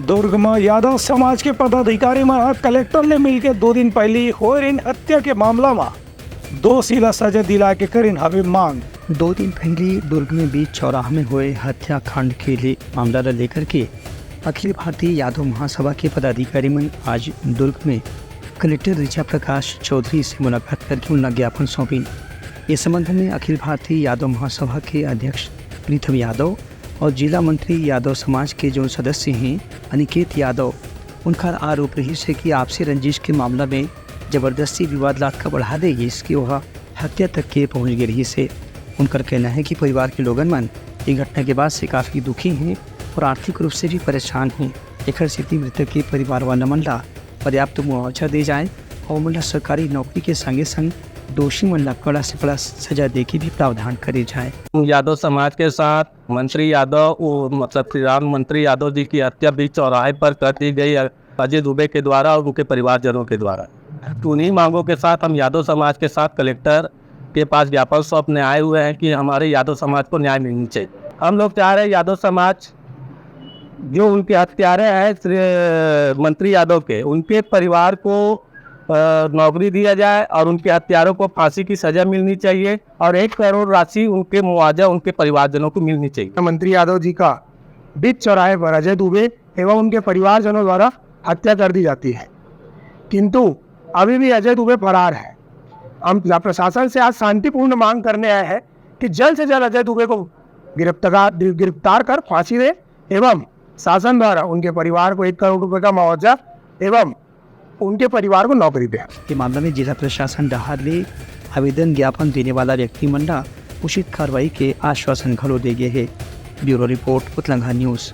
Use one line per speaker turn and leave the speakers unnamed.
दुर्ग में यादव समाज के पदाधिकारी में कलेक्टर ने मिलकर 2 दिन पहले होरिन हत्या के मामला में दोषी ला सजा दिला के करीन हवे मांग।
2 दिन पहले दुर्ग में बीच चौराहा में हुए हत्याकांड के लिए मामला लेकर के अखिल भारतीय यादव महासभा के पदाधिकारी में आज दुर्ग में कलेक्टर ऋचा प्रकाश चौधरी से मुलाकात करके उन्हें ज्ञापन सौंपी। इस संबंध में अखिल भारतीय यादव महासभा के अध्यक्ष प्रीतम यादव और जिला मंत्री यादव समाज के जो सदस्य हैं अनिकेत यादव, उनका आरोप रही है कि आपसी रंजिश के मामला में ज़बरदस्ती विवाद लाद का बढ़ा देगी, इसकी वह हत्या तक के पहुँच गई रही से। उनका कहना है कि परिवार के लोगन मन इस घटना के बाद से काफ़ी दुखी हैं और आर्थिक रूप से भी परेशान हैं। एक स्थिति मृतक के परिवार वाला मंडला पर्याप्त मुआवजा दे जाए और मंडला सरकारी नौकरी के संगे संग दोषी मंडला कड़ा से कड़ा सजा दे के भी प्रावधान करे जाए।
यादव समाज के साथ मंत्री यादव मतलब प्रधानमंत्री यादव जी की हत्या बीच चौराहे पर कर दी गई अजय दुबे के द्वारा और उनके परिवारजनों के द्वारा। तो उन्हीं मांगों के साथ हम यादव समाज के साथ कलेक्टर के पास ज्ञापन सौंपने आए हुए हैं कि हमारे यादव समाज को न्याय मिलनी चाहिए। हम लोग चाह रहे हैं यादव समाज जो उनके हत्यारे हैं मंत्री यादव के, उनके परिवार को नौकरी दिया जाए और उनके हत्यारों को फांसी की सजा मिलनी चाहिए और 1 करोड़ राशि उनके मुआवजा उनके परिवारजनों को मिलनी चाहिए।
मंत्री यादव जी का बीच चौराहे पर अजय दुबे एवं उनके परिवारजनों द्वारा हत्या कर दी जाती है, किंतु अभी भी अजय दुबे फरार है। हम प्रशासन से आज शांतिपूर्ण मांग करने आए हैं कि जल्द से जल्द अजय दुबे को गिरफ्तार कर फांसी दे एवं शासन द्वारा उनके परिवार को 1 करोड़ रुपए का मुआवजा एवं उनके परिवार को नौकरी दे।
के मामले में जिला प्रशासन डहार ले आवेदन ज्ञापन देने वाला व्यक्ति मंडा उचित कार्रवाई के आश्वासन घलो दे गए है। Bureau report Putlanga news.